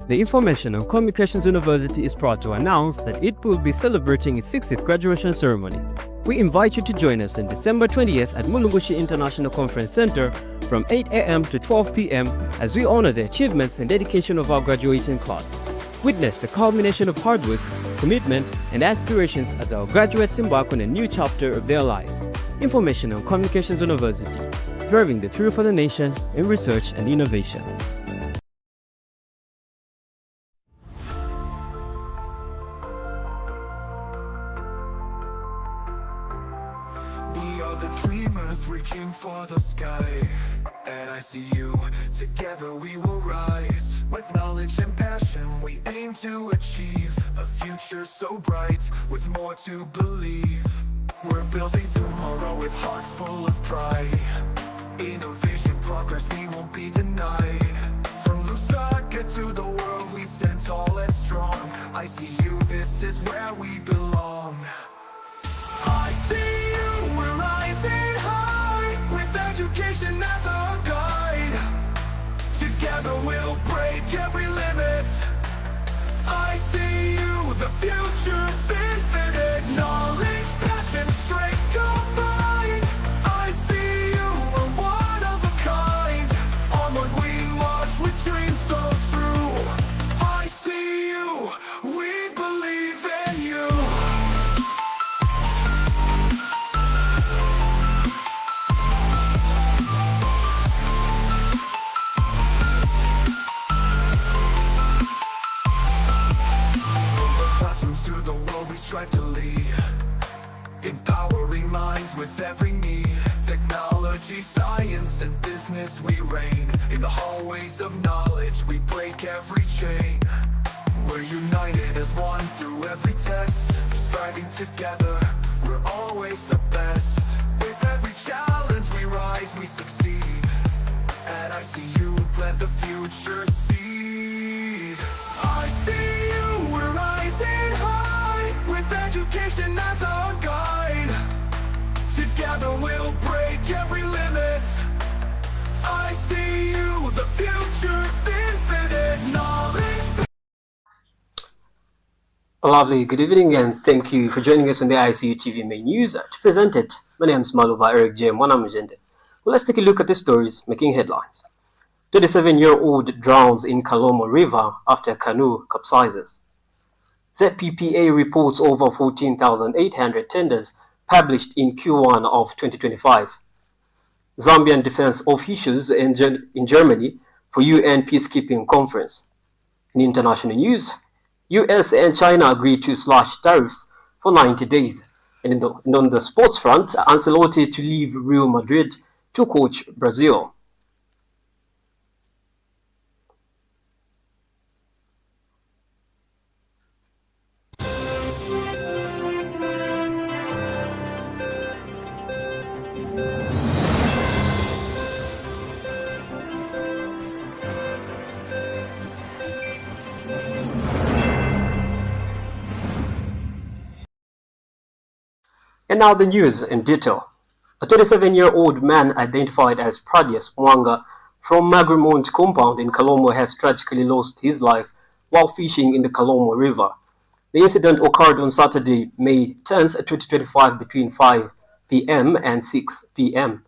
The Information and Communications University is proud to announce that it will be celebrating its 60th graduation ceremony. We invite you to join us on December 20th at Mulungushi International Conference Center from 8 a.m. to 12 p.m. as we honor the achievements and dedication of our graduating class. Witness the culmination of hard work, commitment, and aspirations as our graduates embark on a new chapter of their lives. Information and Communications University, driving the through for the nation in research and innovation. We are the dreamers reaching for the sky, and I see you, together we will rise. With knowledge and passion we aim to achieve a future so bright, with more to believe. We're building tomorrow with hearts full of pride. Innovation, progress, we won't be denied. From Lusaka to the world we stand tall and strong. I see you, this is where we belong. I see you, we're rising high, with education as our guide. Together we'll break every limit. I see you, the future's infinite. Knowledge, passion, strength combined. I see you, we're one of a kind. Onward we march with dreams so true. I see you, we believe in you. To the world we strive to lead, empowering minds with every need. Technology, science, and business we reign. In the hallways of knowledge we break every chain. We're united as one through every test. Striving together, we're always the best. With every challenge we rise, we succeed. And I see you plant the future seed. I see you, we're rising high, with education as our guide. Together we'll break every limit. I see you, the future's infinite. Knowledge. A lovely good evening and thank you for joining us on the Icu Tv main news. To present it, my name is Maluba Mwanamuchende. Well, let's take a look at the stories making headlines. 37-year-old drowns in Kalomo River after canoe capsizes. ZPPA reports over 14,800 tenders published in Q1 of 2025. Zambian defense officials in Germany for UN Peacekeeping Conference. In international news, US and China agreed to slash tariffs for 90 days. And on the sports front, Ancelotti to leave Real Madrid to coach Brazil. And now the news in detail. A 37-year-old man identified as Pradius Mwanga from Magremont compound in Kalomo has tragically lost his life while fishing in the Kalomo River. The incident occurred on Saturday, May 10th, 2025 between 5 p.m. and 6 p.m.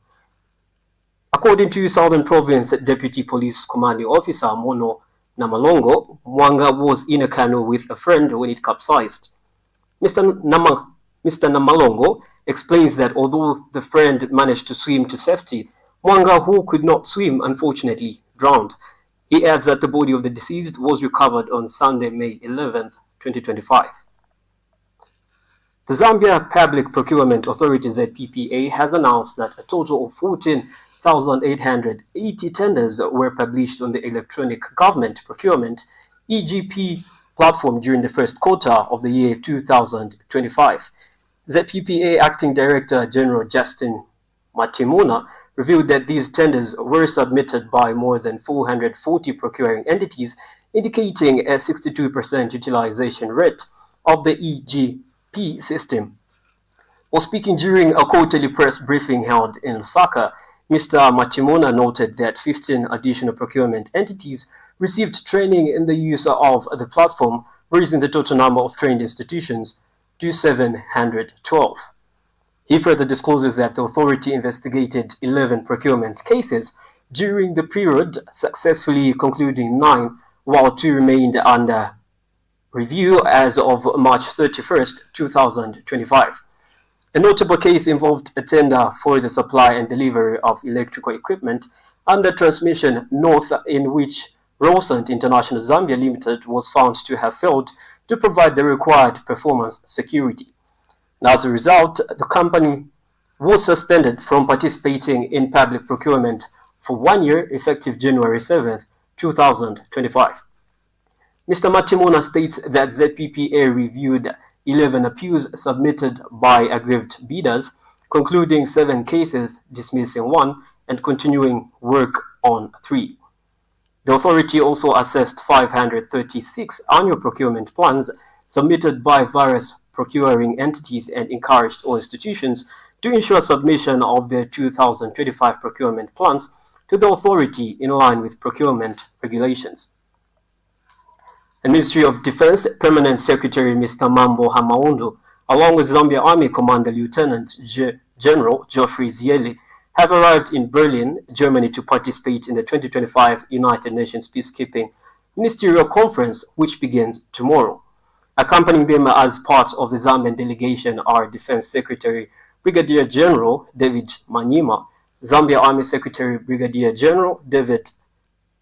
According to Southern Province Deputy Police Commanding Officer Mono Namalongo, Mwanga was in a canoe with a friend when it capsized. Mr. Namalongo explains that although the friend managed to swim to safety, Mwanga, who could not swim, unfortunately drowned. He adds that the body of the deceased was recovered on Sunday, May 11th, 2025. The Zambia Public Procurement Authority ZPPA has announced that a total of 14,880 tenders were published on the Electronic Government Procurement EGP platform during the first quarter of the year 2025. ZPPA Acting Director General Justin Matimuna revealed that these tenders were submitted by more than 440 procuring entities, indicating a 62% utilization rate of the EGP system. While speaking during a quarterly press briefing held in Lusaka, Mr. Matimuna noted that 15 additional procurement entities received training in the use of the platform, raising the total number of trained institutions to 712. He further discloses that the authority investigated 11 procurement cases during the period, successfully concluding 9, while 2 remained under review as of March 31st, 2025. A notable case involved a tender for the supply and delivery of electrical equipment under Transmission North, in which Rosant International Zambia Limited was found to have failed to provide the required performance security. And as a result, the company was suspended from participating in public procurement for 1 year, effective January 7th, 2025. Mr. Matimuna states that ZPPA reviewed 11 appeals submitted by aggrieved bidders, concluding 7 cases, dismissing 1, and continuing work on 3. The authority also assessed 536 annual procurement plans submitted by various procuring entities and encouraged all institutions to ensure submission of their 2025 procurement plans to the authority in line with procurement regulations. The Ministry of Defense Permanent Secretary Mr. Mambo Hamaundu, along with Zambia Army Commander Lieutenant General Geoffrey Zieli, have arrived in Berlin, Germany to participate in the 2025 United Nations Peacekeeping Ministerial Conference, which begins tomorrow. Accompanying them as part of the Zambian delegation are Defense Secretary Brigadier General David Manyima, Zambia Army Secretary Brigadier General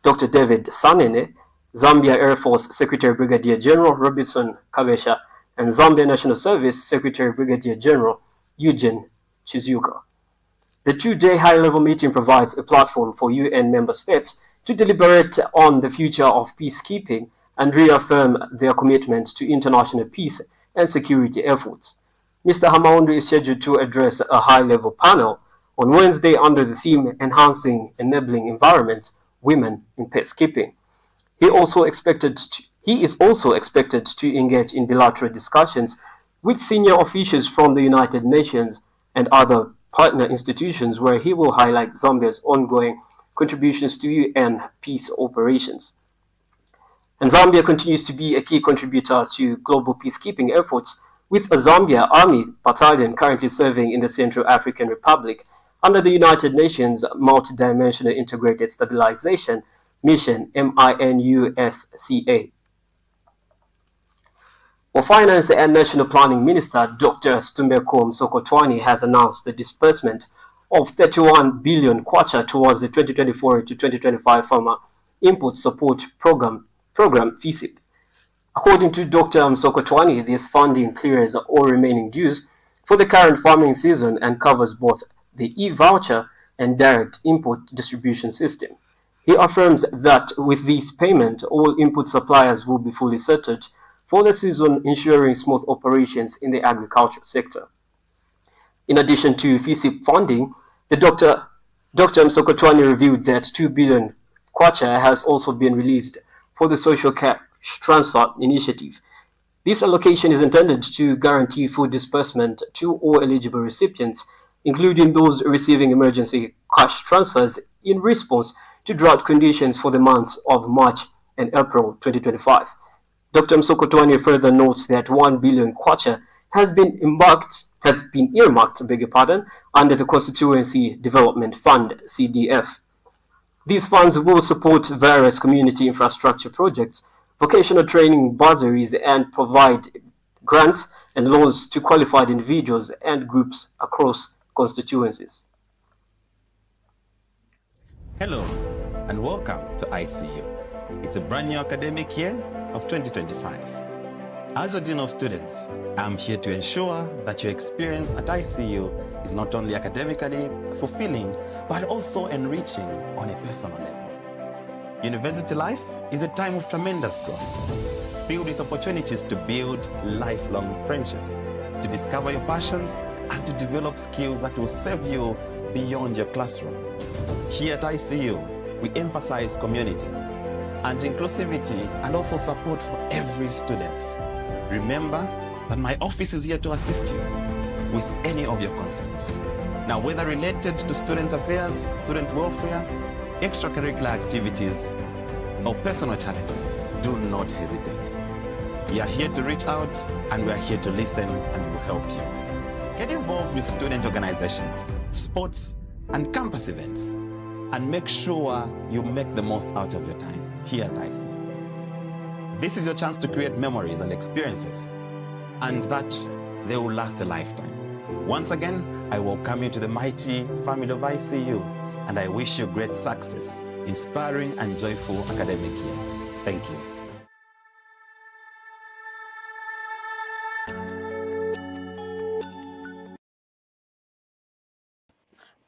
Dr. David Sanene, Zambia Air Force Secretary Brigadier General Robinson Kabesha, and Zambia National Service Secretary Brigadier General Eugene Chizuka. The 2-day high-level meeting provides a platform for UN member states to deliberate on the future of peacekeeping and reaffirm their commitment to international peace and security efforts. Mr. Hamaundu is scheduled to address a high-level panel on Wednesday under the theme Enhancing Enabling Environments, Women in Peacekeeping. He is also expected to engage in bilateral discussions with senior officials from the United Nations and other partner institutions, where he will highlight Zambia's ongoing contributions to UN peace operations. And Zambia continues to be a key contributor to global peacekeeping efforts, with a Zambia Army battalion currently serving in the Central African Republic under the United Nations Multidimensional Integrated Stabilization Mission, MINUSCA. Well, Finance and National Planning Minister Dr. Stumbeko Msokotwani has announced the disbursement of 31 billion kwacha towards the 2024 to 2025 Farmer Input Support Program FISIP. According to Dr. Msokotwani, this funding clears all remaining dues for the current farming season and covers both the e-voucher and direct input distribution system. He affirms that with this payment, all input suppliers will be fully settled for the season, ensuring smooth operations in the agriculture sector. In addition to FISIP funding, the Dr. Msokotwani revealed that 2 billion kwacha has also been released for the Social Cash Transfer Initiative. This allocation is intended to guarantee food disbursement to all eligible recipients, including those receiving emergency cash transfers in response to drought conditions for the months of March and April 2025. Dr. Msokotwani further notes that 1 billion kwacha has been earmarked under the Constituency Development Fund, CDF. These funds will support various community infrastructure projects, vocational training bursaries, and provide grants and loans to qualified individuals and groups across constituencies. Hello and welcome to ICU. It's a brand new academic year of 2025. As a Dean of Students, I'm here to ensure that your experience at ICU is not only academically fulfilling, but also enriching on a personal level. University life is a time of tremendous growth, filled with opportunities to build lifelong friendships, to discover your passions, and to develop skills that will serve you beyond your classroom. Here at ICU, we emphasize community and inclusivity and also support for every student. Remember that my office is here to assist you with any of your concerns. Now, whether related to student affairs, student welfare, extracurricular activities, or personal challenges, do not hesitate. We are here to reach out, and we are here to listen, and will help you. Get involved with student organizations, sports, and campus events, and make sure you make the most out of your time here at ICU. This is your chance to create memories and experiences, and that they will last a lifetime. Once again, I welcome you to the mighty family of ICU, and I wish you great success, inspiring and joyful academic year. Thank you.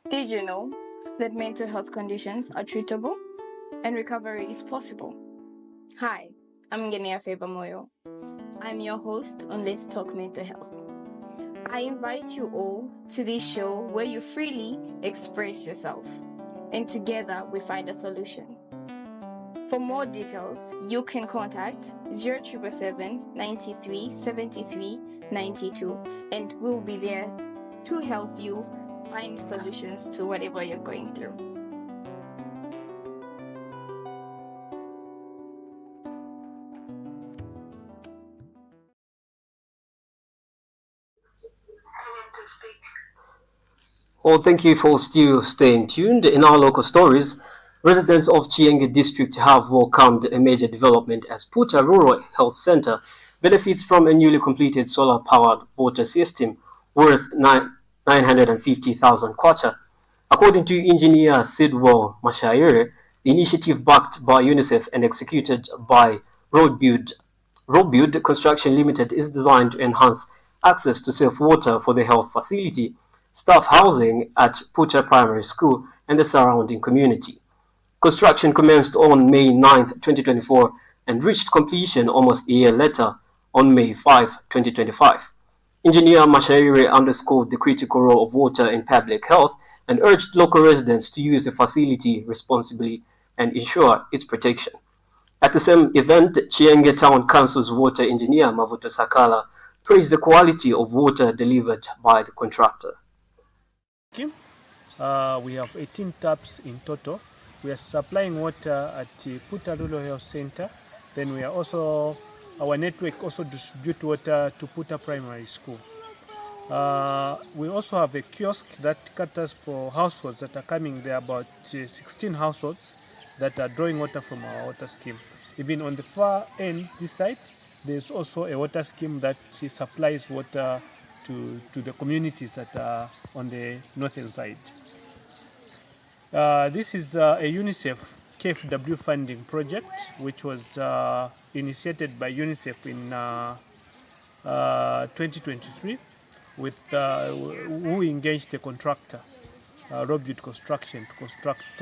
Did you know that mental health conditions are treatable and recovery is possible? Hi, I'm Ngenia Moyo. I'm your host on Let's Talk Mental Health. I invite you all to this show where you freely express yourself, and together we find a solution. For more details, you can contact 0777 93 73 92, and we'll be there to help you find solutions to whatever you're going through. Well, thank you for still staying tuned. In our local stories, residents of Chienge district have welcomed a major development as Puta Rural Health Center benefits from a newly completed solar-powered water system worth 950,000 kwacha. According to engineer Sidwell Mashaire, the initiative backed by UNICEF and executed by Roadbuild Construction Limited is designed to enhance access to safe water for the health facility, staff housing at Puta Primary School, and the surrounding community. Construction commenced on May 9, 2024, and reached completion almost a year later on May 5, 2025. Engineer Mashairi underscored the critical role of water in public health and urged local residents to use the facility responsibly and ensure its protection. At the same event, Chienge Town Council's water engineer Mavuto Sakala praised the quality of water delivered by the contractor. We have 18 taps in total. We are supplying water at Puta Rural Health Center. Then we are also, our network also distribute water to Puta Primary School. We also have a kiosk that caters for households that are coming. There are about 16 households that are drawing water from our water scheme. Even on the far end, this side, there's also a water scheme that supplies water to the communities that are on the northern side. This is a UNICEF KFW funding project, which was initiated by UNICEF in 2023, with who engaged a contractor, Roadbuild Construction, to construct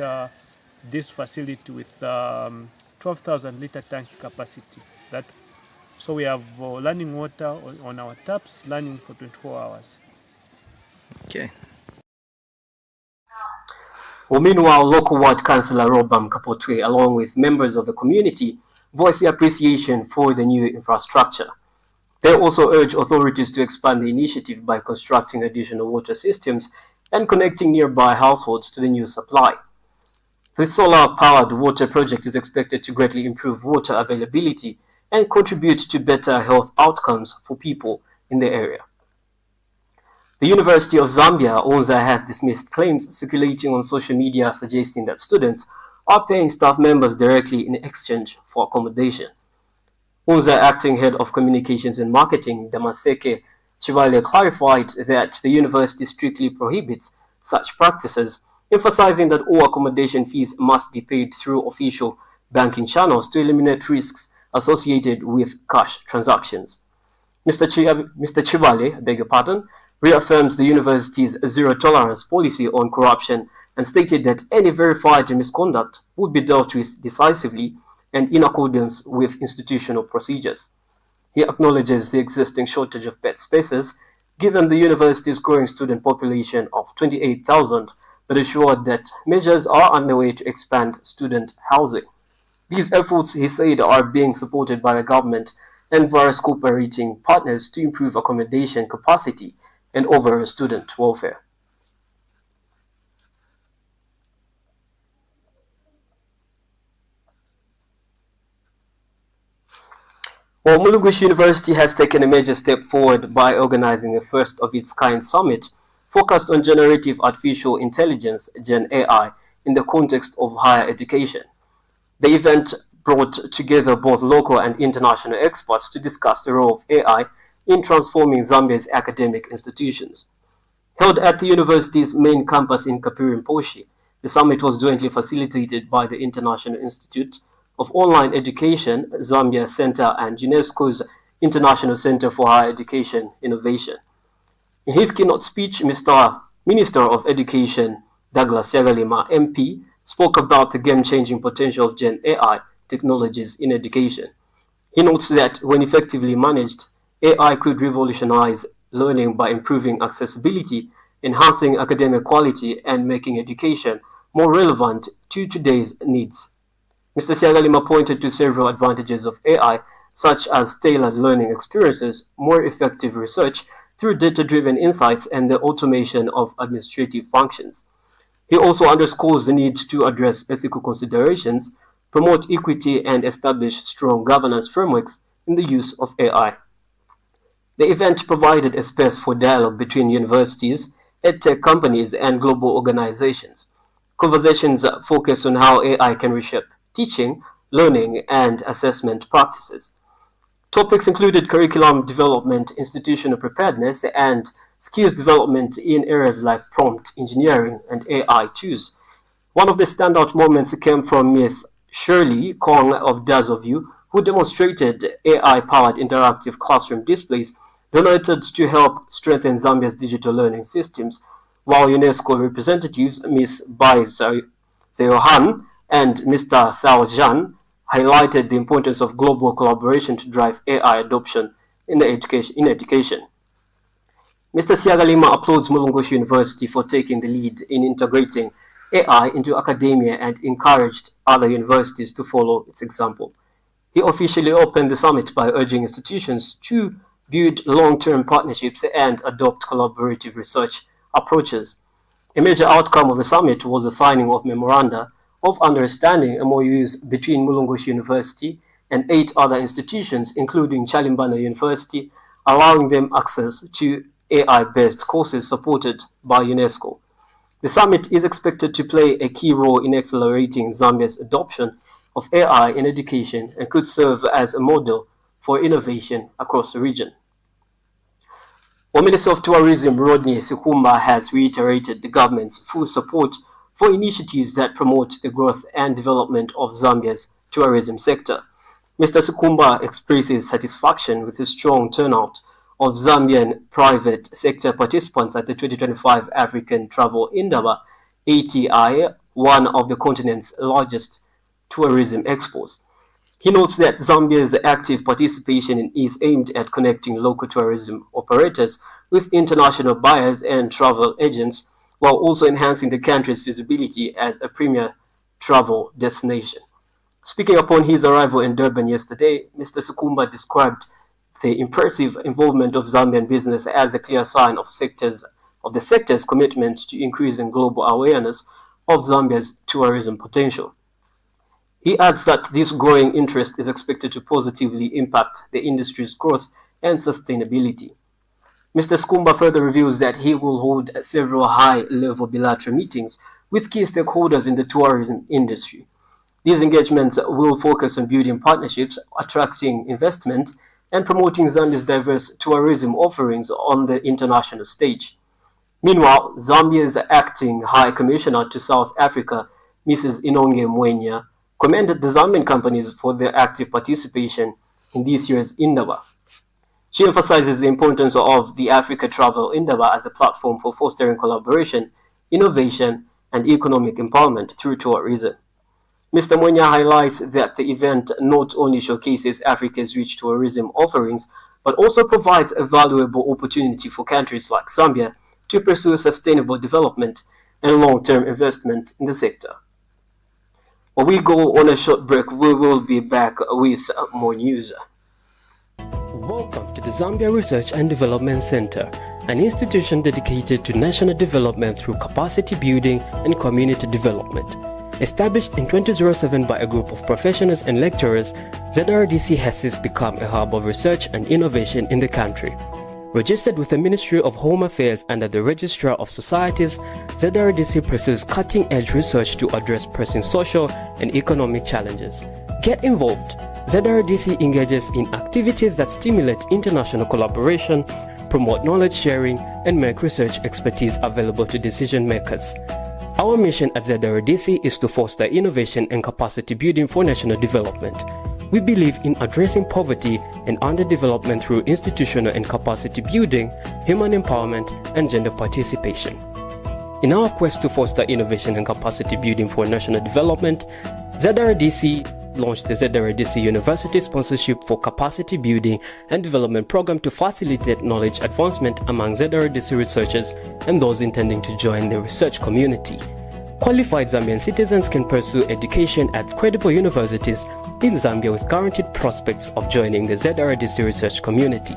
this facility with 12,000 liter tank capacity. So we have running water on our taps, running for 24 hours. Okay. Well, meanwhile, local ward councillor Robam Kapotwe, along with members of the community, voiced their appreciation for the new infrastructure. They also urge authorities to expand the initiative by constructing additional water systems and connecting nearby households to the new supply. The solar-powered water project is expected to greatly improve water availability and contribute to better health outcomes for people in the area. The University of Zambia, UNZA, has dismissed claims circulating on social media suggesting that students are paying staff members directly in exchange for accommodation. UNZA acting head of communications and marketing, Damaseke Chivale, clarified that the university strictly prohibits such practices, emphasizing that all accommodation fees must be paid through official banking channels to eliminate risks associated with cash transactions. Mr. Chivale, I beg your pardon, reaffirms the university's zero-tolerance policy on corruption and stated that any verified misconduct would be dealt with decisively and in accordance with institutional procedures. He acknowledges the existing shortage of bed spaces, given the university's growing student population of 28,000, but assured that measures are underway to expand student housing. These efforts, he said, are being supported by the government and various cooperating partners to improve accommodation capacity and overall student welfare. Well, Mulungushi University has taken a major step forward by organizing a first-of-its-kind summit focused on generative artificial intelligence, Gen AI, in the context of higher education. The event brought together both local and international experts to discuss the role of AI in transforming Zambia's academic institutions. Held at the university's main campus in Kapirimposhi, the summit was jointly facilitated by the International Institute of Online Education, Zambia Center, and UNESCO's International Center for Higher Education Innovation. In his keynote speech, Mr. Minister of Education Douglas Yagalima, MP, spoke about the game-changing potential of Gen AI technologies in education. He notes that when effectively managed, AI could revolutionize learning by improving accessibility, enhancing academic quality, and making education more relevant to today's needs. Mr. Siagalima pointed to several advantages of AI, such as tailored learning experiences, more effective research through data-driven insights, and the automation of administrative functions. He also underscores the need to address ethical considerations, promote equity, and establish strong governance frameworks in the use of AI. The event provided a space for dialogue between universities, edtech companies, and global organizations. Conversations focus on how AI can reshape teaching, learning, and assessment practices. Topics included curriculum development, institutional preparedness, and skills development in areas like prompt engineering and AI tools. One of the standout moments came from Ms. Shirley Kong of Dazoview, who demonstrated AI-powered interactive classroom displays donated to help strengthen Zambia's digital learning systems, while UNESCO representatives Ms. Bai Zeohan and Mr. Sao Zhan highlighted the importance of global collaboration to drive AI adoption in education. Mr. Siagalima applauds Mulungushi University for taking the lead in integrating AI into academia and encouraged other universities to follow its example. He officially opened the summit by urging institutions to build long-term partnerships and adopt collaborative research approaches. A major outcome of the summit was the signing of memoranda of understanding MOUs between Mulungushi University and 8 other institutions, including Chalimbana University, allowing them access to AI-based courses supported by UNESCO. The summit is expected to play a key role in accelerating Zambia's adoption of AI in education and could serve as a model for innovation across the region. Minister of Tourism Rodney Sukumba has reiterated the government's full support for initiatives that promote the growth and development of Zambia's tourism sector. Mr. Sukumba expresses satisfaction with the strong turnout of Zambian private sector participants at the 2025 African Travel Indaba, ATI, one of the continent's largest tourism expos. He notes that Zambia's active participation is aimed at connecting local tourism operators with international buyers and travel agents, while also enhancing the country's visibility as a premier travel destination. Speaking upon his arrival in Durban yesterday, Mr. Sukumba described the impressive involvement of Zambian business as a clear sign of the sector's commitment to increasing global awareness of Zambia's tourism potential. He adds that this growing interest is expected to positively impact the industry's growth and sustainability. Mr. Sukumba further reveals that he will hold several high-level bilateral meetings with key stakeholders in the tourism industry. These engagements will focus on building partnerships, attracting investment, and promoting Zambia's diverse tourism offerings on the international stage. Meanwhile, Zambia's acting High Commissioner to South Africa, Mrs. Inonge Mwenya, commended the Zambian companies for their active participation in this year's Indaba. She emphasizes the importance of the Africa Travel Indaba as a platform for fostering collaboration, innovation, and economic empowerment through tourism. Mr. Mwenya highlights that the event not only showcases Africa's rich tourism offerings, but also provides a valuable opportunity for countries like Zambia to pursue sustainable development and long-term investment in the sector. While we go on a short break, we will be back with more news. Welcome to the Zambia Research and Development Center, an institution dedicated to national development through capacity building and community development. Established in 2007 by a group of professionals and lecturers, ZRDC has since become a hub of research and innovation in the country. Registered with the Ministry of Home Affairs under the Registrar of Societies, ZRDC pursues cutting-edge research to address pressing social and economic challenges. Get involved. ZRDC engages in activities that stimulate international collaboration, promote knowledge sharing, and make research expertise available to decision makers. Our mission at ZRDC is to foster innovation and capacity building for national development. We believe in addressing poverty and underdevelopment through institutional and capacity building, human empowerment, and gender participation. In our quest to foster innovation and capacity building for national development, ZRDC launched the ZRDC University Sponsorship for Capacity Building and Development Program to facilitate knowledge advancement among ZRDC researchers and those intending to join the research community. Qualified Zambian citizens can pursue education at credible universities in Zambia with guaranteed prospects of joining the ZRDC research community.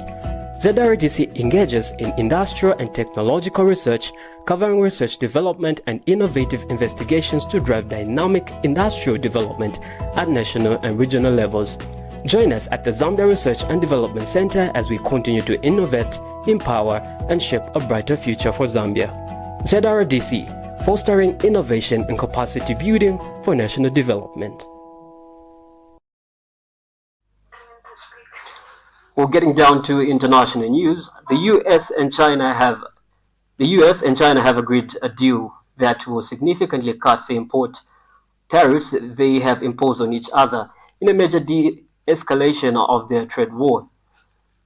ZRDC engages in industrial and technological research, covering research development and innovative investigations to drive dynamic industrial development at national and regional levels. Join us at the Zambia Research and Development Center as we continue to innovate, empower, and shape a brighter future for Zambia. ZRDC, fostering innovation and capacity building for national development. Well, getting down to international news, the US and China have agreed a deal that will significantly cut the import tariffs they have imposed on each other in a major de-escalation of their trade war.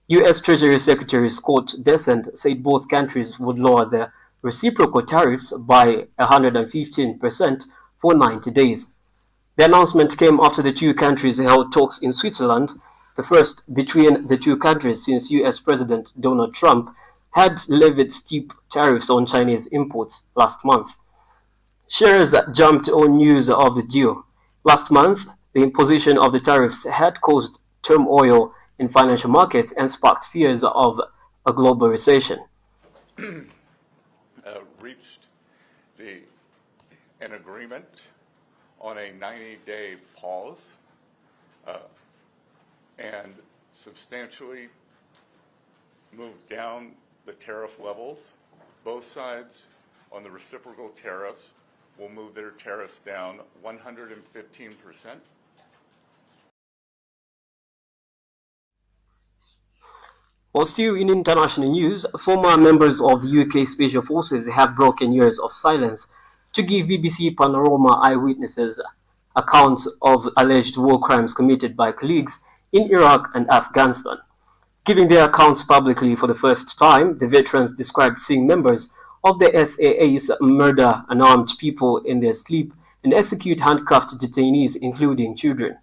US Treasury Secretary Scott Bessent said both countries would lower their reciprocal tariffs by 115% for 90 days. The announcement came after the two countries held talks in Switzerland, the first between the two countries since US President Donald Trump had levied steep tariffs on Chinese imports last month. Shares jumped on news of the deal. Last month, the imposition of the tariffs had caused turmoil in financial markets and sparked fears of a global recession. Reached an agreement on a 90-day pause and substantially moved down the tariff levels. Both sides on the reciprocal tariffs will move their tariffs down 115%. While still in international news, former members of the UK Special Forces have broken years of silence to give BBC Panorama eyewitnesses accounts of alleged war crimes committed by colleagues in Iraq and Afghanistan. Giving their accounts publicly for the first time, the veterans described seeing members of the SAAs murder unarmed people in their sleep and execute handcuffed detainees, including children.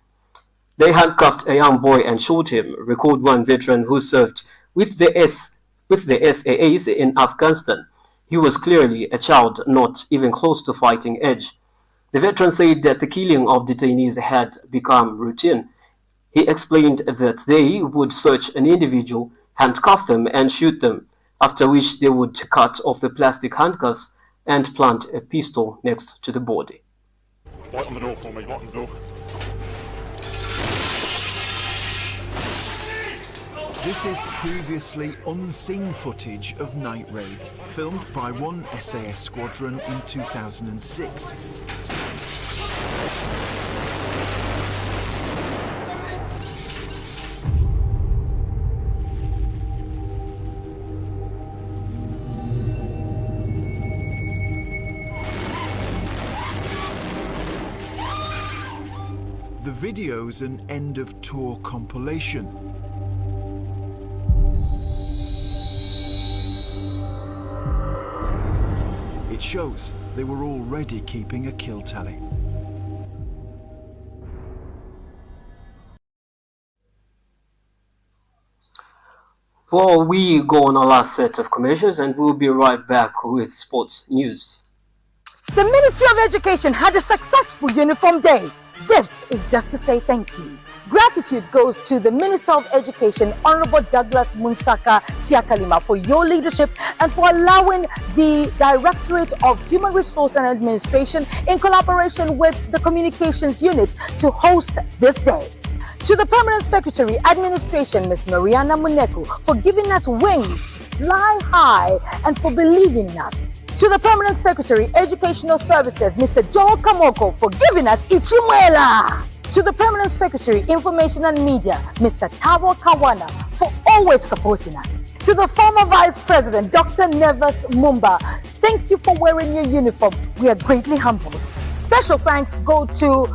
They handcuffed a young boy and shot him, recalled one veteran who served with the SAAs in Afghanistan. He was clearly a child, not even close to fighting age. The veteran said that the killing of detainees had become routine. He explained that they would search an individual, handcuff them, and shoot them, after which they would cut off the plastic handcuffs and plant a pistol next to the body. Open the door for me, open the door. This is previously unseen footage of night raids filmed by one SAS squadron in 2006. The video's an end-of-tour compilation. It shows they were already keeping a kill tally. Well, we go on our last set of commercials and we'll be right back with sports news. The Ministry of Education had a successful uniform day. This is just to say thank you. Gratitude goes to the Minister of Education, Honorable Douglas Munsaka Siakalima, for your leadership and for allowing the Directorate of Human Resource and Administration, in collaboration with the Communications Unit, to host this day. To the Permanent Secretary, Administration, Ms. Mariana Muneku, for giving us wings, fly high, and for believing in us. To the Permanent Secretary, Educational Services, Mr. Joe Kamoko, for giving us Ichimwela. To the Permanent Secretary, Information and Media, Mr. Tabo Kawana, for always supporting us. To the former Vice President, Dr. Neves Mumba, thank you for wearing your uniform. We are greatly humbled. Special thanks go to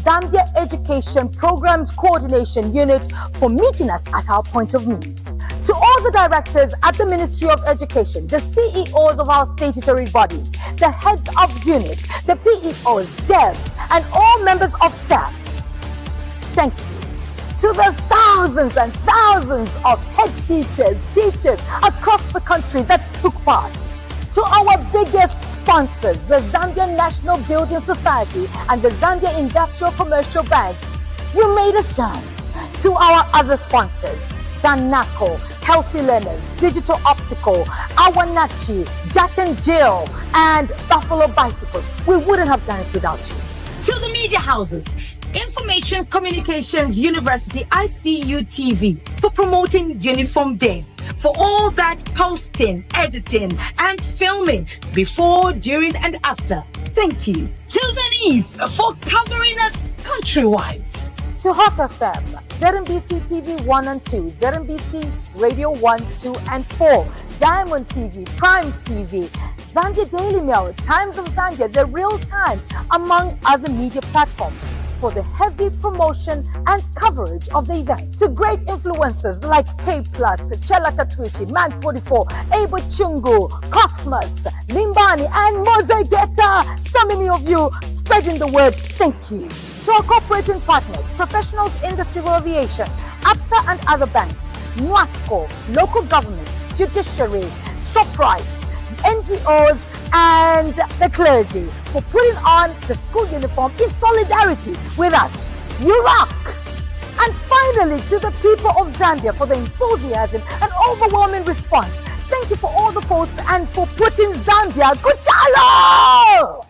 Zambia Education Programs Coordination Unit for meeting us at our point of need. To all the directors at the Ministry of Education, the CEOs of our statutory bodies, the heads of units, the PEOs, devs, and all members of staff, thank you. To the thousands and thousands of head teachers across the country that took part. To our biggest sponsors, the Zambian National Building Society and the Zambia Industrial Commercial Bank, you made us shine. To our other sponsors, Zanaco, Healthy Learners, Digital Optical, Awanachi, Jack and Jill, and Buffalo Bicycles, we wouldn't have done it without you. To the media houses, Information Communications University, Icu TV, for promoting Uniform Day, for all that posting, editing, and filming before, during, and after. Thank you. To Zenise for covering us countrywide. To Hot FM, ZNBC TV 1 and 2, ZNBC Radio 1, 2, and 4, Diamond TV, Prime TV, Zambia Daily Mail, Times of Zambia, The Real Times, among other media platforms, for the heavy promotion and coverage of the event. To great influencers like K+, Chela Katwishi, Man 44, Abo Chungu, Cosmos, Limbani, and Mozegeta. So many of you spreading the word, thank you. To our cooperating partners, professionals in the civil aviation, APSA and other banks, NWASCO, local government, judiciary, ShopRite, NGOs, and the clergy for putting on the school uniform in solidarity with us. You rock! And finally, to the people of Zambia for the enthusiasm and overwhelming response. Thank you for all the posts and for putting Zambia Kuchalo!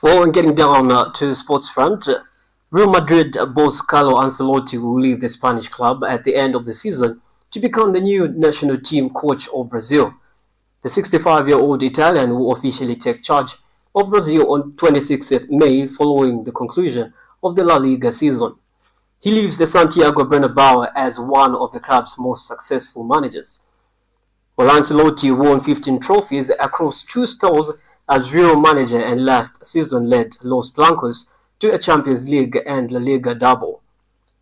Well, and getting down to the sports front, Real Madrid boss Carlo Ancelotti will leave the Spanish club at the end of the season to become the new national team coach of Brazil. The 65-year-old Italian will officially take charge of Brazil on 26th May following the conclusion of the La Liga season. He leaves the Santiago Bernabeu as one of the club's most successful managers. While Ancelotti won 15 trophies across 2 spells as Real manager and last season led Los Blancos to a Champions League and La Liga double.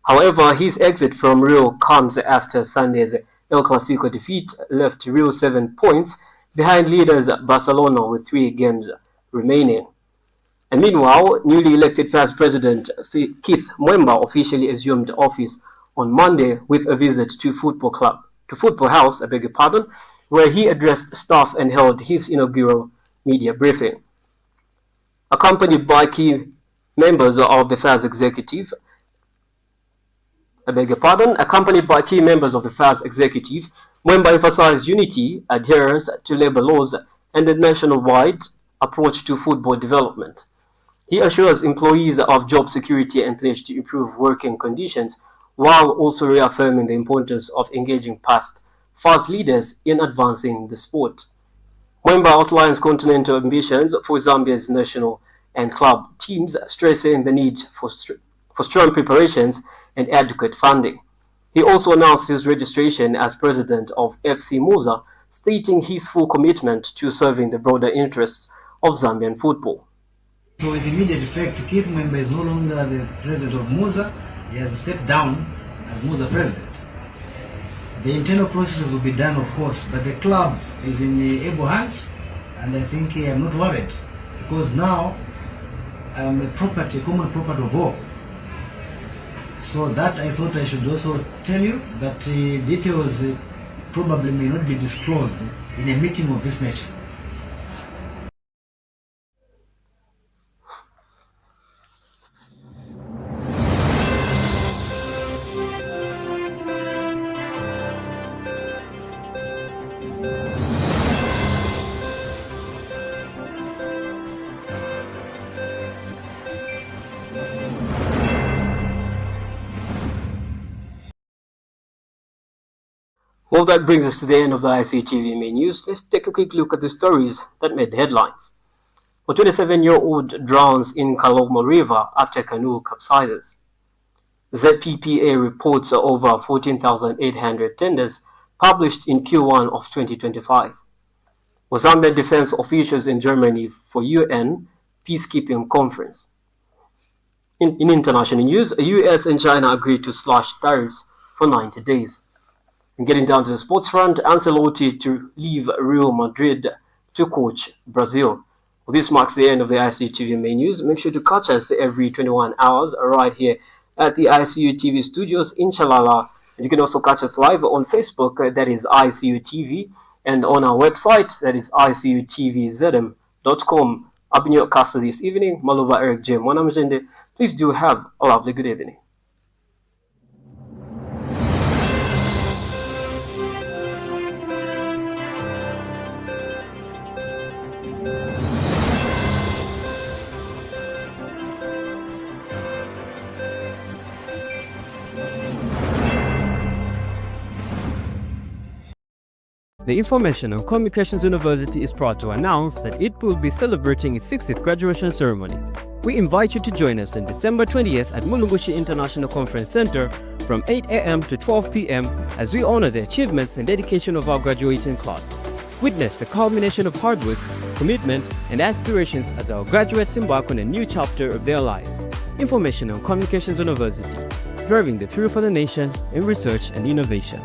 However, his exit from Real comes after Sunday's El Clasico defeat left Real 7 points behind leaders Barcelona with 3 games remaining. And meanwhile, newly elected Vice President Keith Mwemba officially assumed office on Monday with a visit to Football House, where he addressed staff and held his inaugural media briefing. Accompanied by key members of the FAS executive, Mwemba emphasized unity, adherence to labor laws, and a nationwide approach to football development. He assures employees of job security and pledged to improve working conditions, while also reaffirming the importance of engaging past FAS leaders in advancing the sport. Mwemba outlines continental ambitions for Zambia's national and club teams, stressing the need for strong preparations and adequate funding. He also announced his registration as president of FC Muza, stating his full commitment to serving the broader interests of Zambian football. So with immediate effect, Keith Mwemba is no longer the president of Muza. He has stepped down as Muza president. The internal processes will be done, of course, but the club is in able hands, and I think I'm not worried, because now I'm a common property of all. So that I thought I should also tell you, but details probably may not be disclosed in a meeting of this nature. Well, that brings us to the end of the Icu TV main news. Let's take a quick look at the stories that made the headlines. A 27-year-old drowns in Kalomo River after canoe capsizes. ZPPA reports over 14,800 tenders published in Q1 of 2025. Zambian defense officials in Germany for UN Peacekeeping conference. In international news, the US and China agreed to slash tariffs for 90 days. And getting down to the sports front, Ancelotti to leave Real Madrid to coach Brazil. Well, this marks the end of the Icu TV main news. Make sure to catch us every 21 hours right here at the Icu TV studios in Chalala. And you can also catch us live on Facebook, that is Icu TV, and on our website, that is icutvzm.com. I've been your caster this evening, Maluba Eric J. Mwanamuchende. Please do have a lovely good evening. The Information and Communications University is proud to announce that it will be celebrating its 60th graduation ceremony. We invite you to join us on December 20th at Mulungushi International Conference Center from 8 a.m. to 12 p.m. as we honor the achievements and dedication of our graduating class. Witness the culmination of hard work, commitment, and aspirations as our graduates embark on a new chapter of their lives. Information and Communications University, driving the through for the nation in research and innovation.